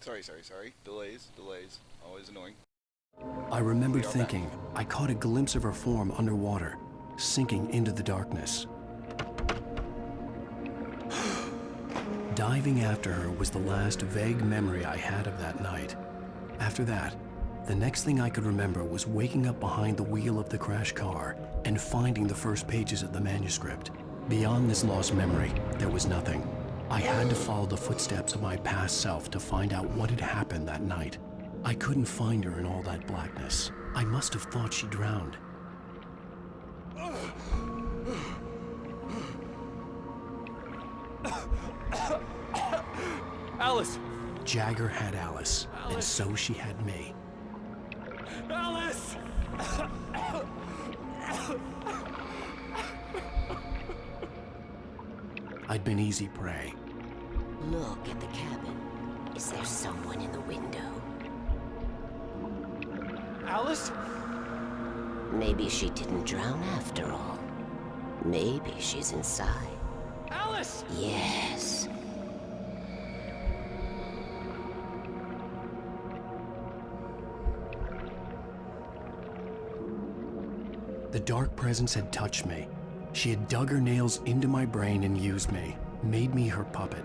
Sorry. Delays. Always annoying. I remembered thinking I caught a glimpse of her form underwater, sinking into the darkness. Diving after her was the last vague memory I had of that night. After that, the next thing I could remember was waking up behind the wheel of the crashed car and finding the first pages of the manuscript. Beyond this lost memory, there was nothing. I had to follow the footsteps of my past self to find out what had happened that night. I couldn't find her in all that blackness. I must have thought she drowned. Alice! Jagger had Alice, and so she had me. Alice! I'd been easy prey. Look at the cabin. Is there someone in the window? Alice? Maybe she didn't drown after all. Maybe she's inside. Alice! Yes. The dark presence had touched me. She had dug her nails into my brain and used me, made me her puppet.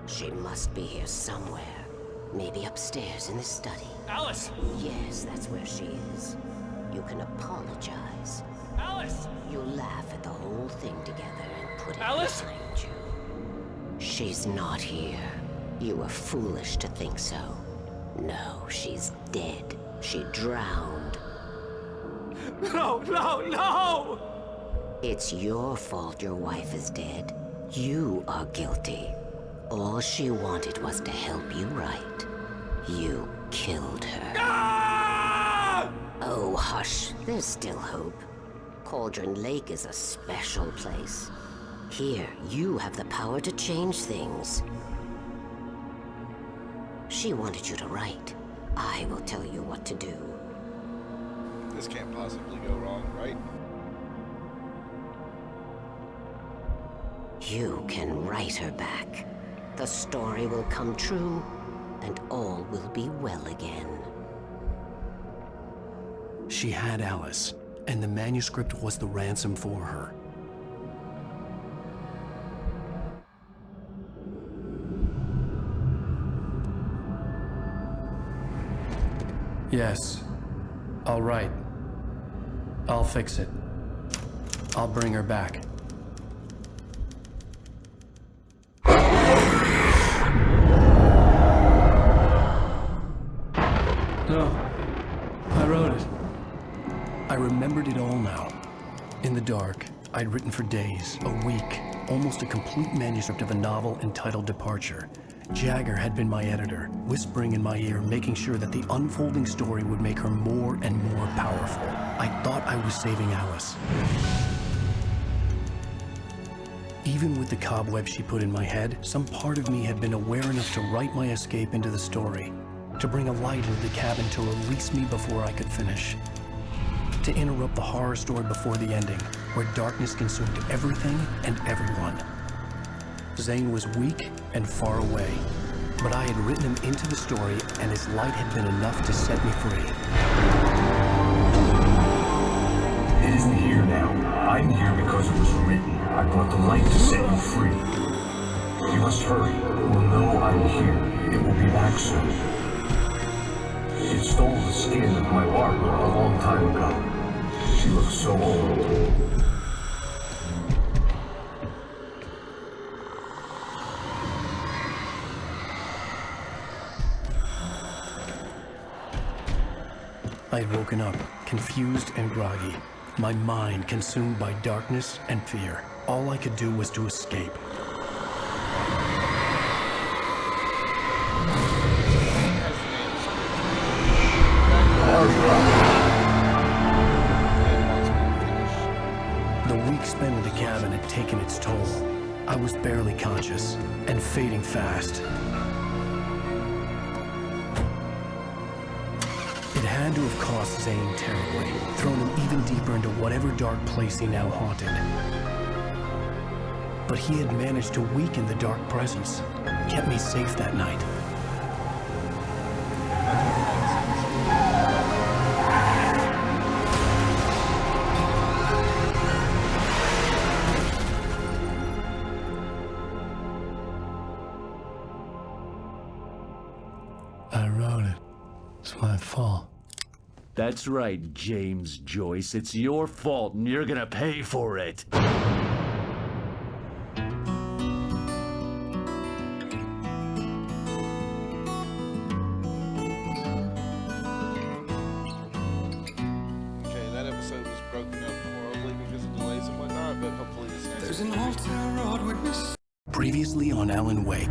She must be here somewhere. Maybe upstairs in the study. Alice! Yes, that's where she is. You can apologize. Alice! You laugh at the whole thing together and put it Alice? behind you. She's not here. You were foolish to think so. No, she's dead. She drowned. No! It's your fault your wife is dead. You are guilty. All she wanted was to help you right. You killed her. Ah! Oh, hush. There's still hope. Cauldron Lake is a special place. Here, you have the power to change things. She wanted you to write. I will tell you what to do. This can't possibly go wrong, right? You can write her back. The story will come true, and all will be well again. She had Alice, and the manuscript was the ransom for her. Yes. All right. I'll fix it. I'll bring her back. No. I wrote it. I remembered it all now. In the dark, I'd written for days, a week, almost a complete manuscript of a novel entitled Departure. Jagger had been my editor, whispering in my ear, making sure that the unfolding story would make her more and more powerful. I thought I was saving Alice. Even with the cobweb she put in my head, some part of me had been aware enough to write my escape into the story, to bring a light into the cabin to release me before I could finish, to interrupt the horror story before the ending, where darkness consumed everything and everyone. Zane was weak and far away, but I had written him into the story, and his light had been enough to set me free. It isn't here now. I'm here because it was written. I brought the light to set you free. You must hurry. We'll know I'm here. It will be back soon. It stole the skin of my Barbara a long time ago. She looks so old. I had woken up, confused and groggy, my mind consumed by darkness and fear. All I could do was to escape. The week spent in the cabin had taken its toll. I was barely conscious and fading fast. It had to have cost Zane terribly, thrown him even deeper into whatever dark place he now haunted. but he had managed to weaken the dark presence, kept me safe that night. I wrote it. It's my fault. That's right, James Joyce. It's your fault, and you're gonna pay for it. Okay, that episode was broken up horribly because of delays and whatnot, but hopefully this next There's an old town road witness. Previously on Alan Wake.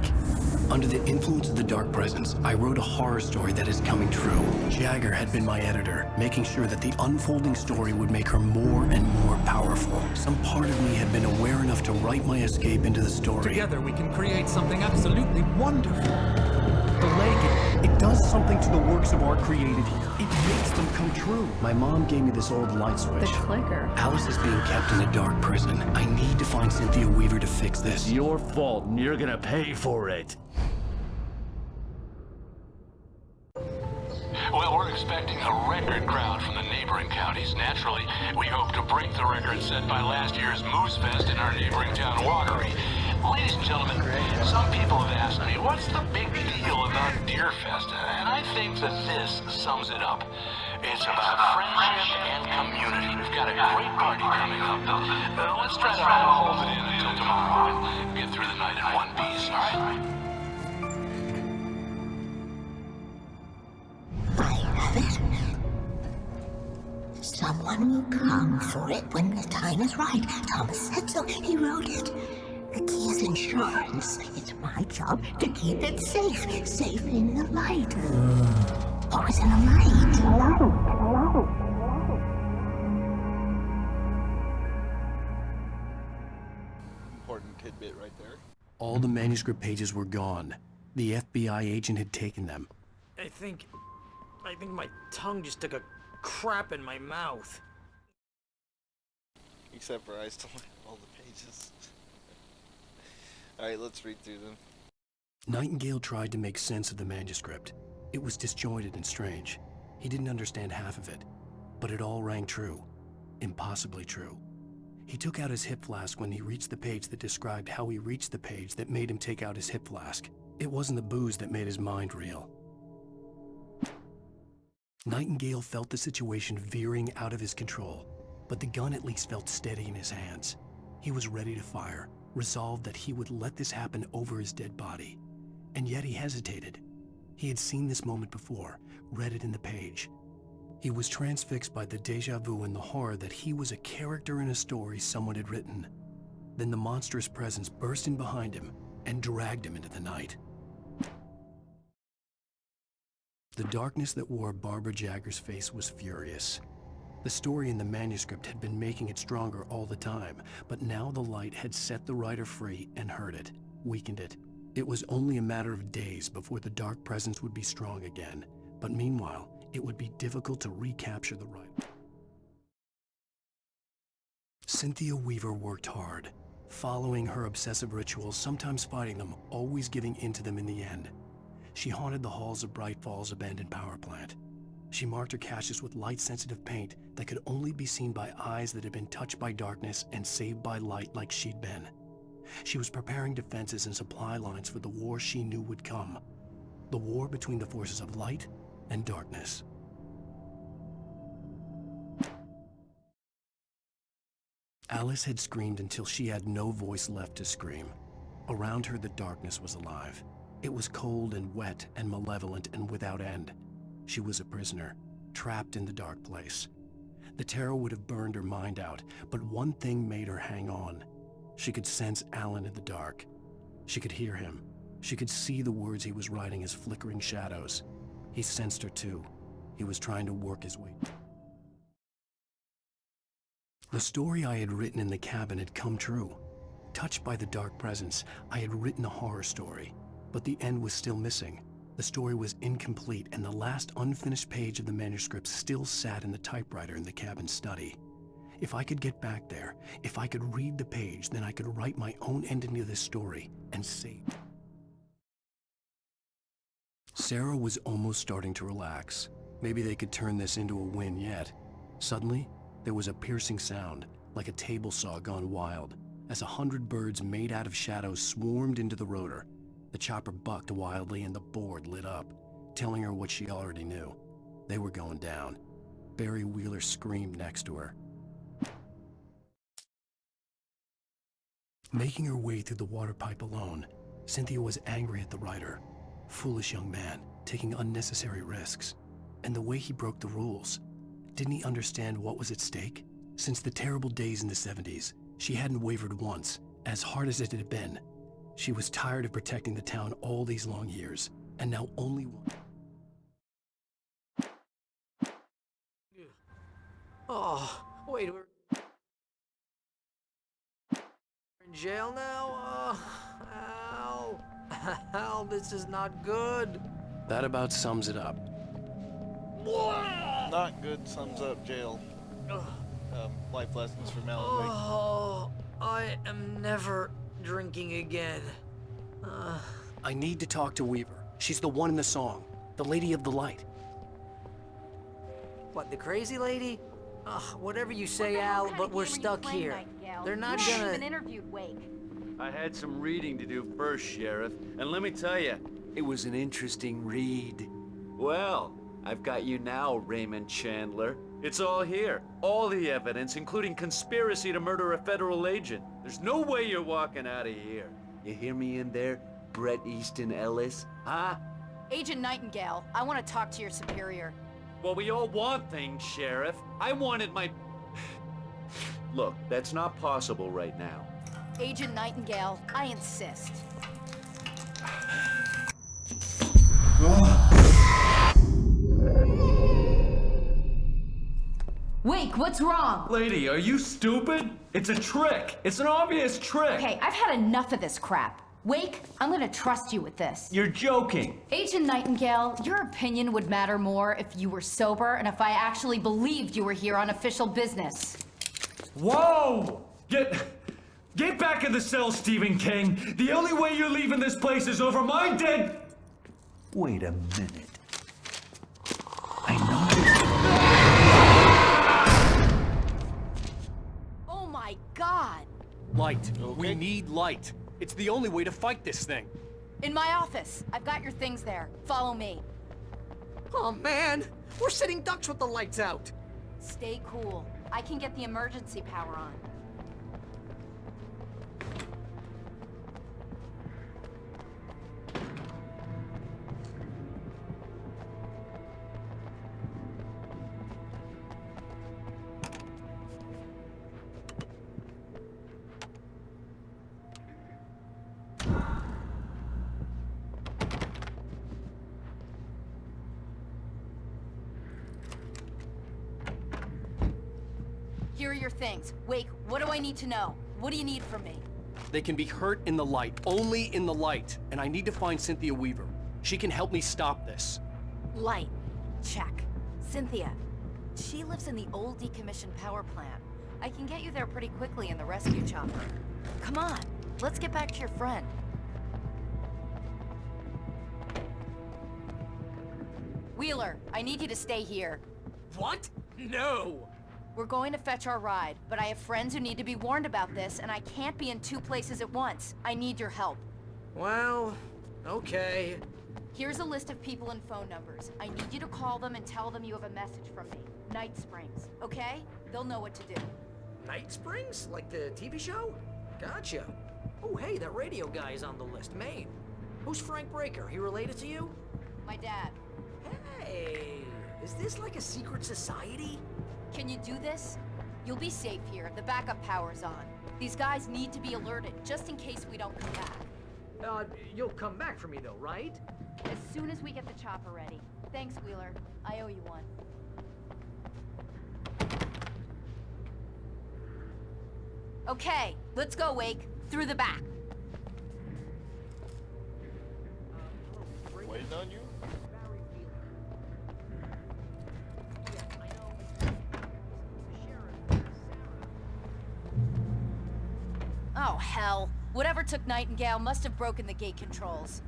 Under the influence of the dark presence, I wrote a horror story that is coming true. Jagger had been my editor, making sure that the unfolding story would make her more and more powerful. Some part of me had been aware enough to write my escape into the story. Together we can create something absolutely wonderful. The lake, It does something to the works of art created here. It makes them come true. My mom gave me this old light switch. The clicker. Alice is being kept in a dark prison. I need to find Cynthia Weaver to fix this. It's your fault, and you're gonna pay for it. Well, we're expecting a record crowd from the neighboring counties. Naturally, we hope to break the record set by last year's Moose Fest in our neighboring town, Watery. Ladies and gentlemen, some people have asked me, what's the big deal about Deer Fest? And I think that this sums it up. It's about friendship and community. We've got a great party coming up. Let's try to hold it in until tomorrow and get through the night in one piece, all right? I have it. Someone will come for it when the time is right. Thomas said so. He wrote it. The key is insurance. It's my job to keep it safe. Safe in the light. What was in the light? important tidbit right there. All the manuscript pages were gone. The FBI agent had taken them. I think my tongue just took a crap in my mouth. Except for I still have all the pages. Alright, let's read through them. Nightingale tried to make sense of the manuscript. It was disjointed and strange. He didn't understand half of it, but it all rang true. Impossibly true. He took out his hip flask when he reached the page that described how he reached the page that made him take out his hip flask. It wasn't the booze that made his mind reel. Nightingale felt the situation veering out of his control, but the gun at least felt steady in his hands. He was ready to fire, resolved that he would let this happen over his dead body. And yet he hesitated. He had seen this moment before, read it in the page. He was transfixed by the deja vu and the horror that he was a character in a story someone had written. Then the monstrous presence burst in behind him and dragged him into the night. The darkness that wore Barbara Jagger's face was furious. The story in the manuscript had been making it stronger all the time, but now the light had set the writer free and hurt it, weakened it. It was only a matter of days before the dark presence would be strong again, but meanwhile, it would be difficult to recapture the writer. Cynthia Weaver worked hard, following her obsessive rituals, sometimes fighting them, always giving in to them in the end. She haunted the halls of Bright Falls abandoned power plant. She marked her caches with light-sensitive paint that could only be seen by eyes that had been touched by darkness and saved by light like she'd been. She was preparing defenses and supply lines for the war she knew would come. The war between the forces of light and darkness. Alice had screamed until she had no voice left to scream. Around her, the darkness was alive. It was cold and wet and malevolent and without end. She was a prisoner, trapped in the dark place. The terror would have burned her mind out, but one thing made her hang on. She could sense Alan in the dark. She could hear him. She could see the words he was writing as flickering shadows. He sensed her too. He was trying to work his way. The story I had written in the cabin had come true. Touched by the dark presence, I had written a horror story, but the end was still missing. The story was incomplete, and the last unfinished page of the manuscript still sat in the typewriter in the cabin study. If I could get back there, if I could read the page, then I could write my own ending to this story and save. Sarah was almost starting to relax. Maybe they could turn this into a win yet. Suddenly, there was a piercing sound, like a table saw gone wild, as 100 birds made out of shadows swarmed into the rotor. The chopper bucked wildly and the board lit up, telling her what she already knew. They were going down. Barry Wheeler screamed next to her. Making her way through the water pipe alone, Cynthia was angry at the writer. Foolish young man, taking unnecessary risks. And the way he broke the rules. Didn't he understand what was at stake? Since the terrible days in the 70s, she hadn't wavered once, as hard as it had been. She was tired of protecting the town all these long years, and now only one. Oh, wait, we're in jail now? Al. Al, this is not good. That about sums it up. Not good sums up jail. Life lessons from Alan Wake. Oh, I am never drinking again. I need to talk to Weaver. She's the one in the song, the Lady of the Light. What, the crazy lady? Whatever you say, Al, but we're stuck here. They're not gonna... interviewed Wake. I had some reading to do first, Sheriff, and let me tell you, it was an interesting read. Well, I've got you now, Raymond Chandler. It's all here. All the evidence, including conspiracy to murder a federal agent. There's no way you're walking out of here. You hear me in there, Bret Easton Ellis? Huh? Agent Nightingale, I want to talk to your superior. Well, we all want things, Sheriff. I wanted my... Look, that's not possible right now. Agent Nightingale, I insist. Wake, what's wrong? Lady, are you stupid? It's a trick. It's an obvious trick. Okay, I've had enough of this crap. Wake, I'm gonna trust you with this. You're joking. Agent Nightingale, your opinion would matter more if you were sober and if I actually believed you were here on official business. Whoa! Get back in the cell, Stephen King. The only way you're leaving this place is over my dead... Wait a minute. I know Oh my God! Light. Okay. We need light. It's the only way to fight this thing. In my office. I've got your things there. Follow me. Oh, man! We're sitting ducks with the lights out! Stay cool. I can get the emergency power on. Here are your things. Wake, what do I need to know? What do you need from me? They can be hurt in the light, only in the light. And I need to find Cynthia Weaver. She can help me stop this. Light. Check. Cynthia. She lives in the old decommissioned power plant. I can get you there pretty quickly in the rescue chopper. Come on, let's get back to your friend. Wheeler, I need you to stay here. What? No! We're going to fetch our ride, but I have friends who need to be warned about this, and I can't be in 2 places at once. I need your help. Well, okay. Here's a list of people and phone numbers. I need you to call them and tell them you have a message from me. Night Springs, okay? They'll know what to do. Night Springs? Like the TV show? Gotcha. Oh, hey, that radio guy is on the list. Maine. Who's Frank Breaker? He related to you? My dad. Hey, is this like a secret society? Can you do this? You'll be safe here. The backup power's on. These guys need to be alerted, just in case we don't come back. You'll come back for me though, right? As soon as we get the chopper ready. Thanks, Wheeler. I owe you one. Okay, let's go, Wake. Through the back. Waiting on you? hell? Whatever took Nightingale must have broken the gate controls.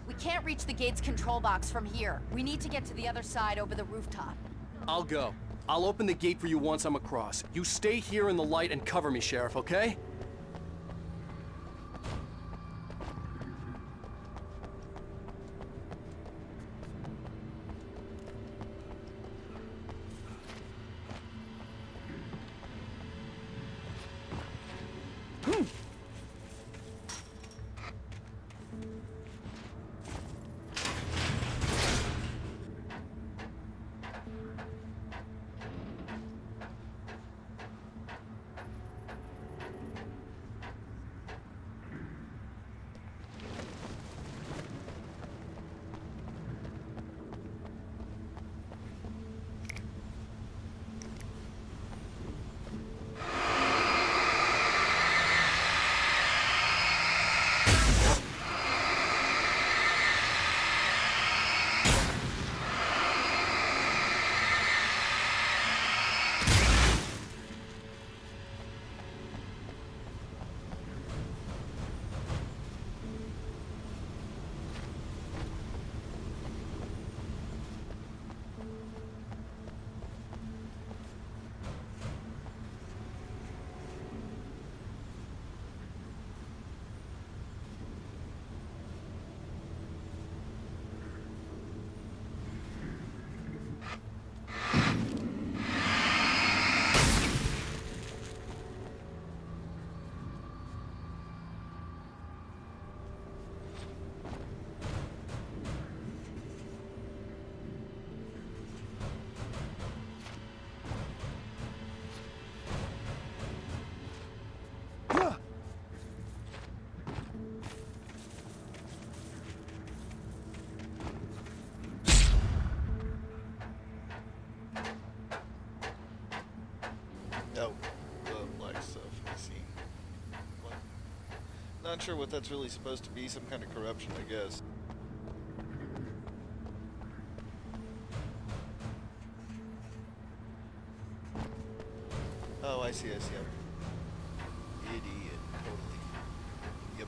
We can't reach the gate's control box from here. We need to get to the other side over the rooftop. I'll go. I'll open the gate for you once I'm across. You stay here in the light and cover me, Sheriff, okay? Oh, the black stuff. I see. What? Not sure what that's really supposed to be. Some kind of corruption, I guess. Oh, I see. Idiot. Totally. Yep.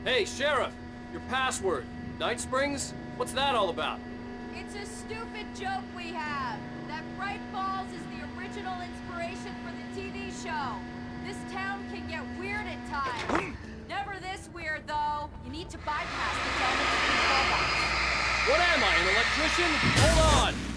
Hey, Sheriff! Your password. Night Springs? What's that all about? It's a stupid joke we have. That Bright Falls is the original inspiration for the TV show. This town can get weird at times. Never this weird, though. You need to bypass the damage control box. What am I, an electrician? Hold on!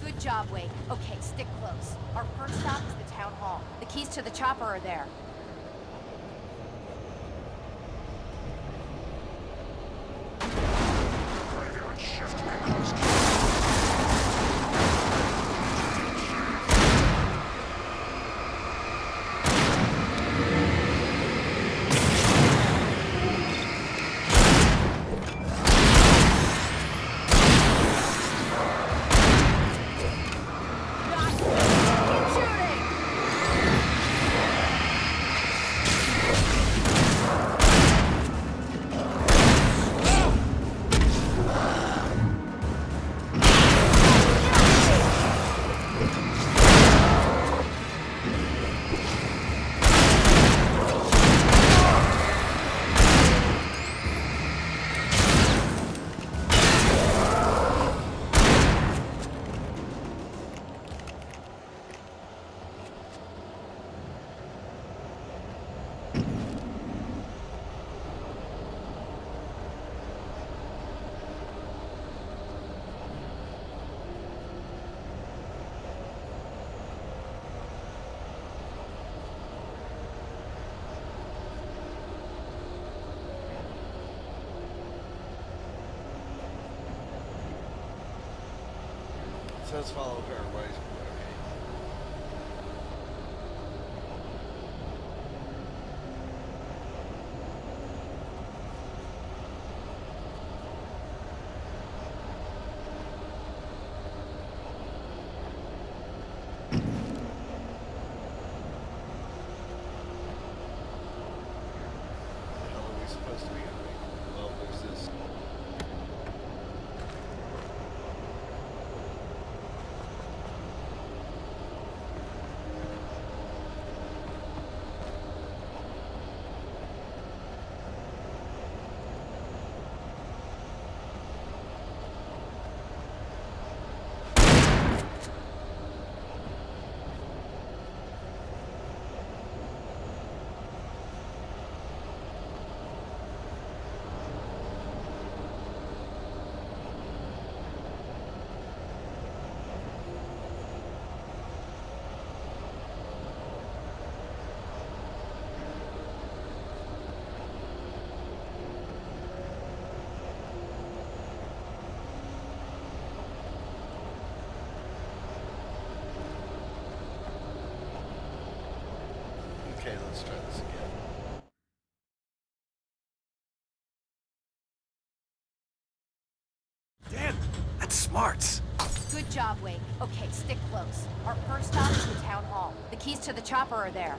Good job, Wade. Okay, stick close. Our first stop is the town hall. The keys to the chopper are there. does follow her. Right? Okay. What the hell are we supposed to be doing? Well, there's this. Okay, let's try this again. Dan, that's smarts. Good job, Wake. Okay, stick close. Our first stop is the town hall. The keys to the chopper are there.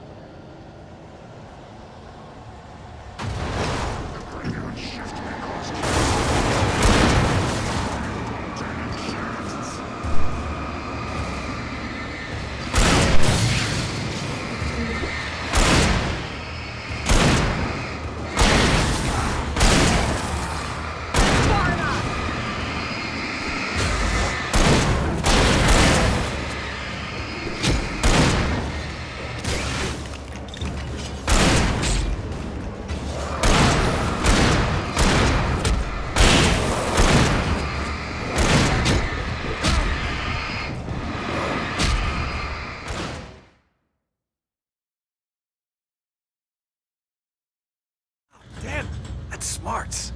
Dan, that's smarts.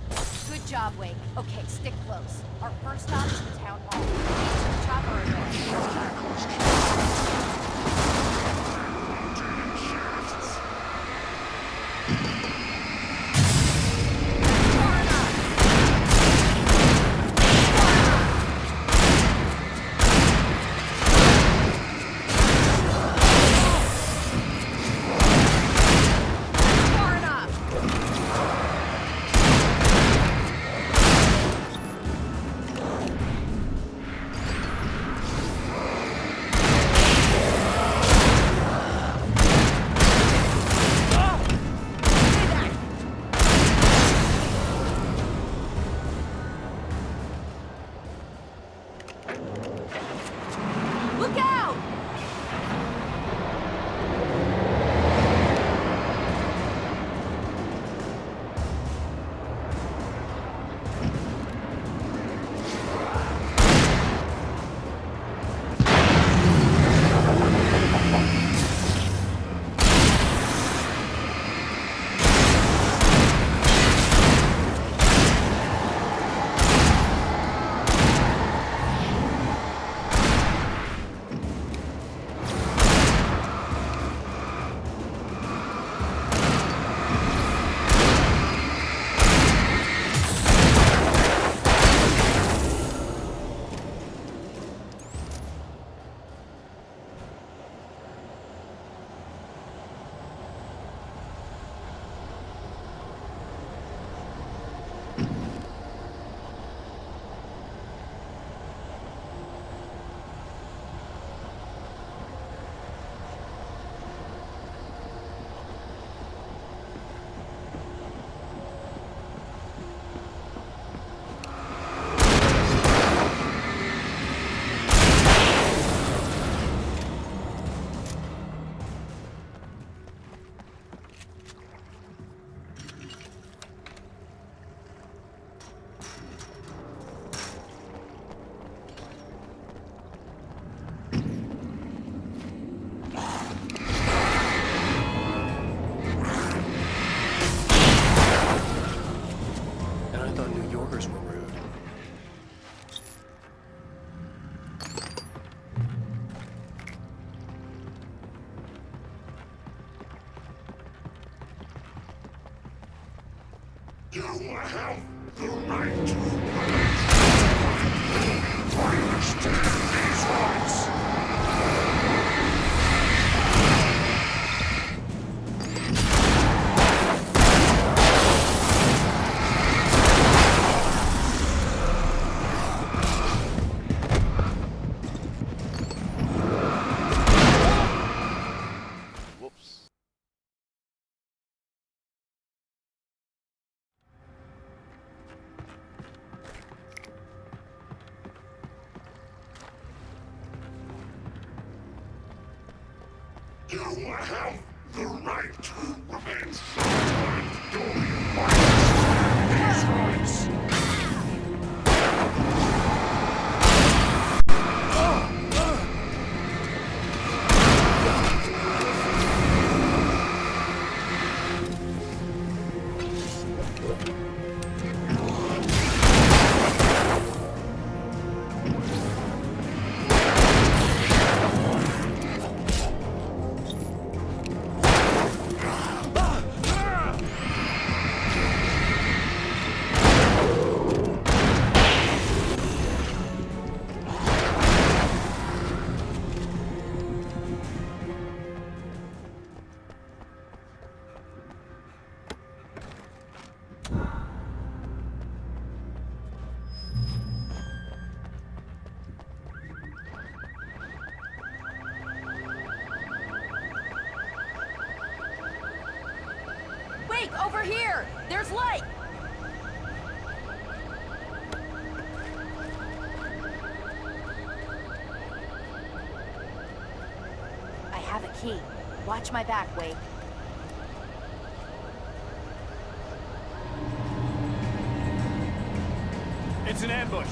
Good job, Wake. Okay, stick close. Our first stop is the town hall. The keys to the chopper are there. Look out! And I thought New Yorkers were rude. Whoops. Wake, over here! There's light! I have a key. Watch my back, Wake. It's an ambush.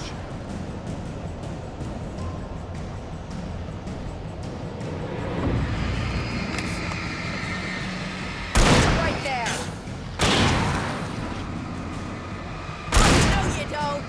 Right there! No, you don't!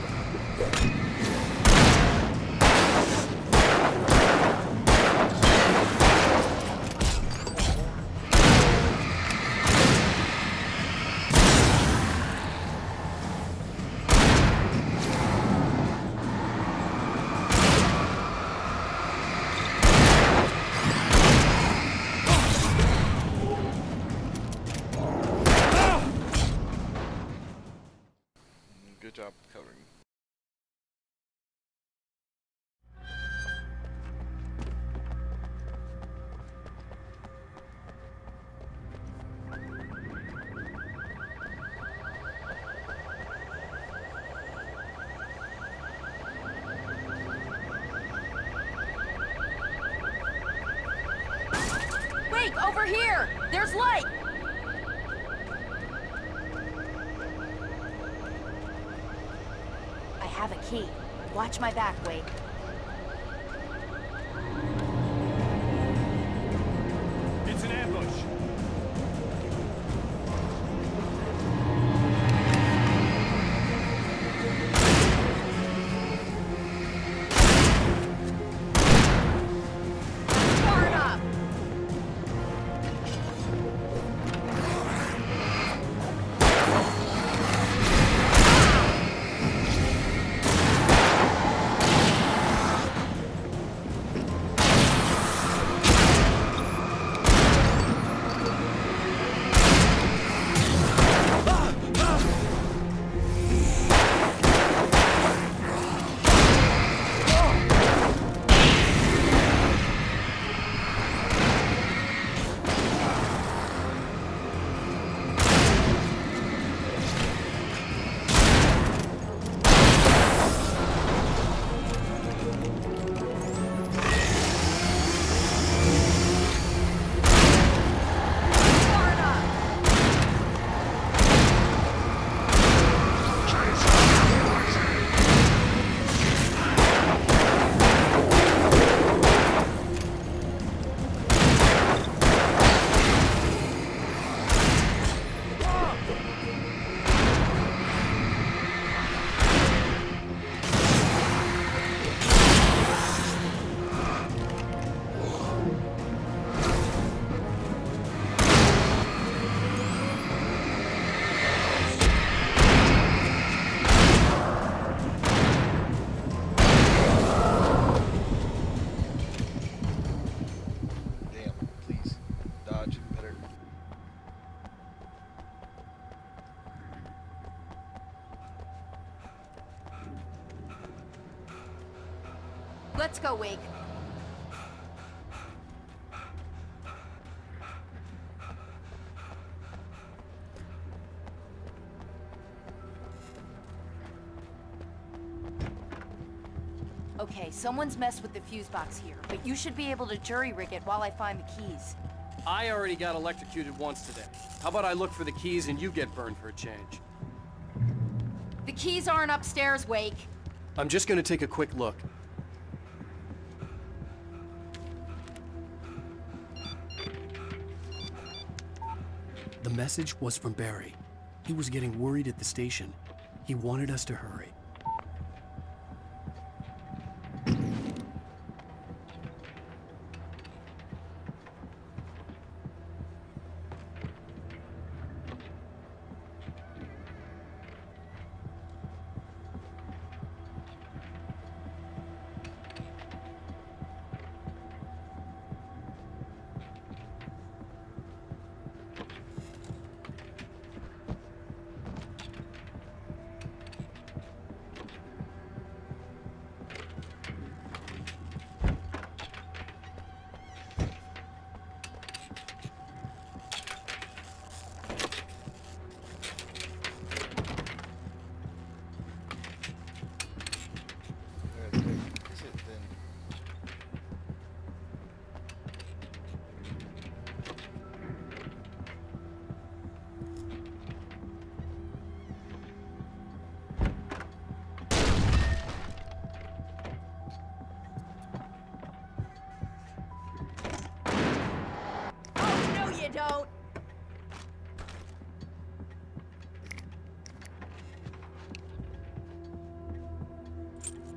Good job covering. Wake, over here! There's light! I have a key. Watch my back, Wake. It's an ambush. Guard up! Let's go, Wake. Okay, someone's messed with the fuse box here, but you should be able to jury-rig it while I find the keys. I already got electrocuted once today. How about I look for the keys and you get burned for a change? The keys aren't upstairs, Wake. I'm just gonna take a quick look. The message was from Barry. He was getting worried at the station. He wanted us to hurry. Where the heck is it then? Oh, no you don't!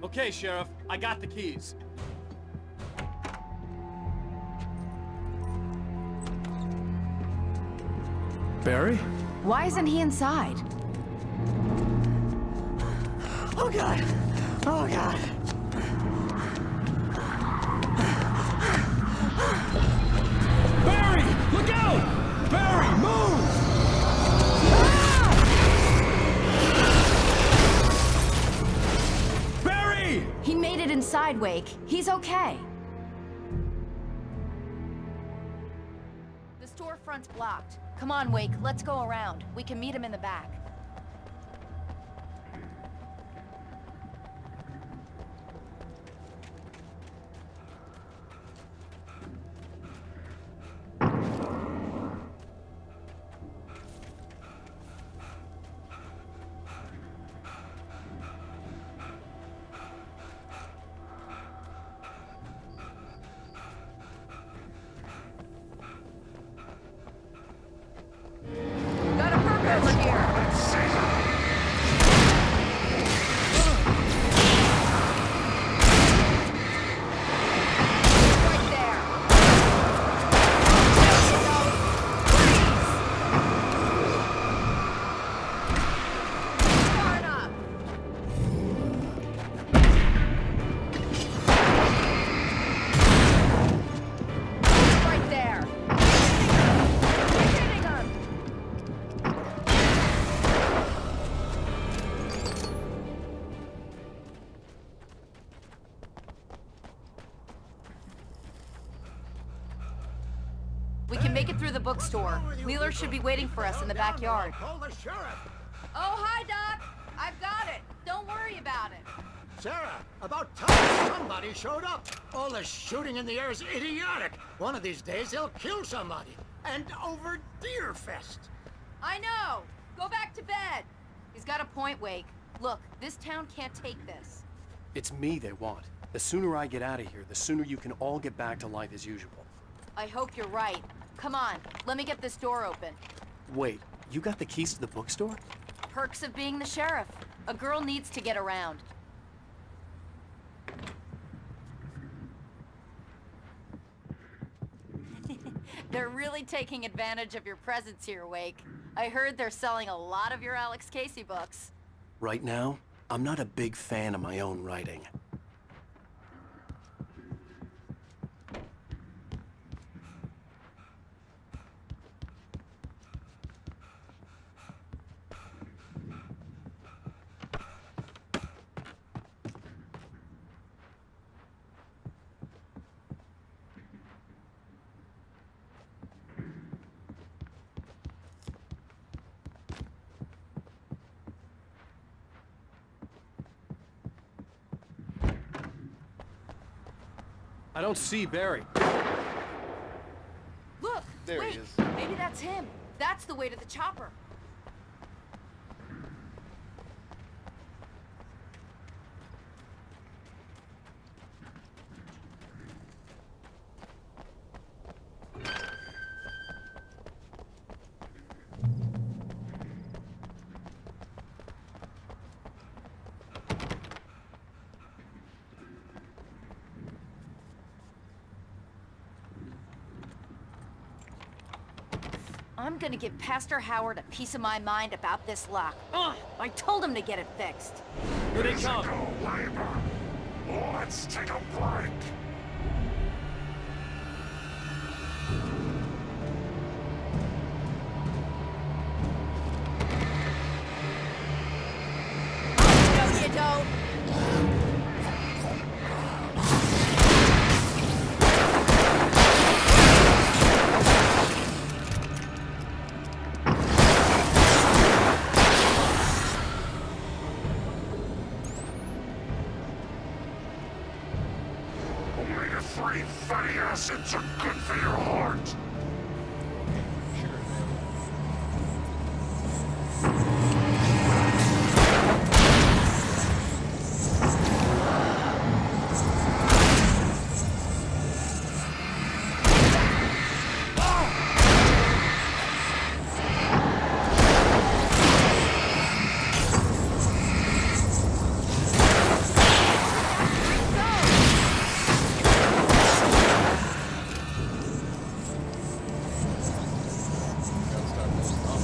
Okay, Sheriff, I got the keys. Barry? Why isn't he inside? Oh God! Oh God! Barry! Look out! Barry, move! Barry! He made it inside, Wake. He's okay. The storefront's blocked. Come on, Wake. Let's go around. We can meet him in the back. Got a perp over here. Right there. Far enough. Right there. Hitting him. We can make it through the bookstore. Wheeler should be waiting for us in the backyard. Call the sheriff! Oh, hi, Doc. I've got it. Don't worry about it. Sarah, about time somebody showed up. All this shooting in the air is idiotic. One of these days they'll kill somebody. And over Deerfest. I know. Go back to bed. He's got a point, Wake. Look, this town can't take this. It's me they want. The sooner I get out of here, the sooner you can all get back to life as usual. I hope you're right. Come on, let me get this door open. Wait, you got the keys to the bookstore? Perks of being the sheriff. A girl needs to get around. They're really taking advantage of your presence here, Wake. I heard they're selling a lot of your Alex Casey books. Right now, I'm not a big fan of my own writing. I don't see Barry. Look! There wait! he is. Maybe that's him. That's the way to the chopper. I'm gonna give Pastor Howard a piece of my mind about this lock. Ugh! I told him to get it fixed. Here they come. Let's take a break. No, you don't. Omega-3 fatty acids are good for your heart. Sure, man. Gotta stop this stuff.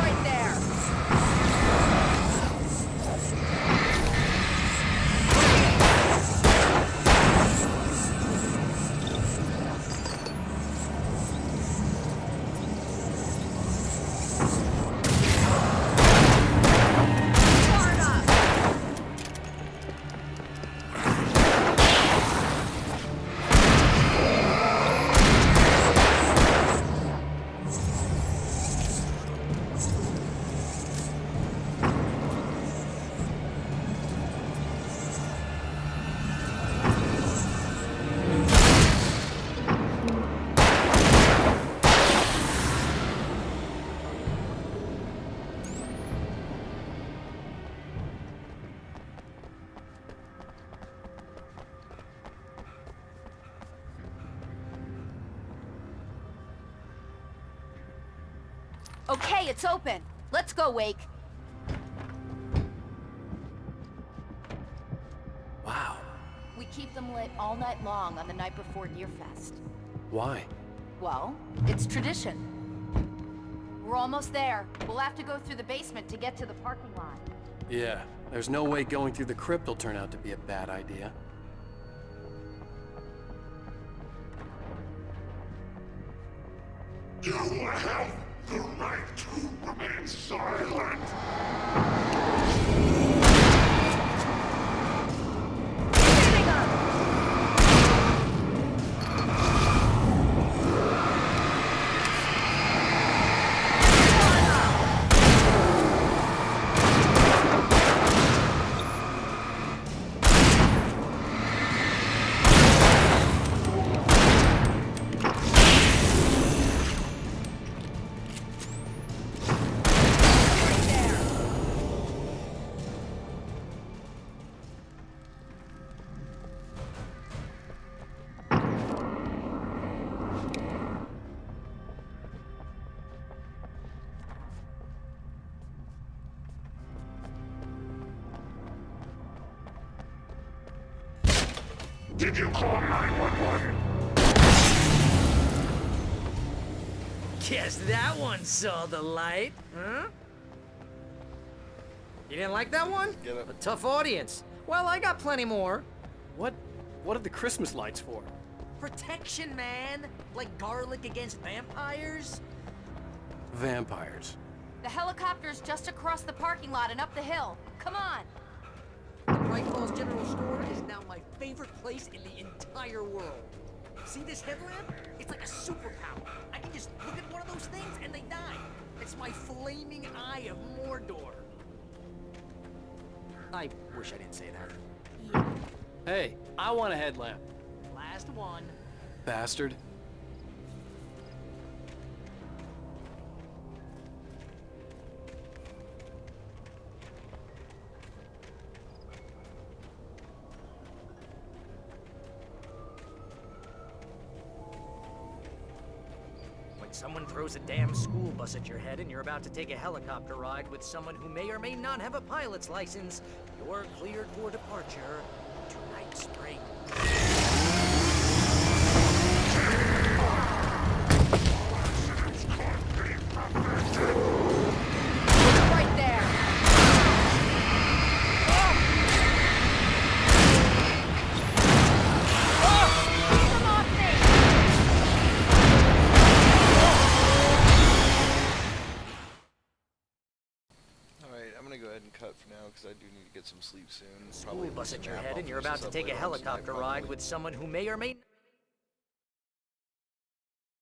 Right there. Far enough. Okay, it's open. Let's go, Wake. Wow. We keep them lit all night long on the night before Deerfest. Why? Well, it's tradition. We're almost there. We'll have to go through the basement to get to the parking lot. Yeah, there's no way going through the crypt will turn out to be a bad idea. You have the right to remain silent. Shooting them! Right there. Did you call 911? Guess that one saw the light, huh? You didn't like that one? Get up. A tough audience. Well, I got plenty more. What are the Christmas lights for? Protection, man! Like garlic against vampires? Vampires. The helicopter's just across the parking lot and up the hill. Come on. The Bright Falls General Store is now my favorite place in the entire world. See this headlamp? It's like a superpower. I can just look at one of those things and they die. It's my flaming eye of Mordor. I wish I didn't say that. Hey, I want a headlamp. Last one. Bastard. When someone throws a damn school bus at your head and you're about to take a helicopter ride with someone who may or may not have a pilot's license, you're cleared for departure to Night Spring. Right there. Come off me. Alright, I'm gonna go ahead and cut for now because I do need to get some sleep soon. School bus at your head and you're about to take a helicopter ride with someone who may or may not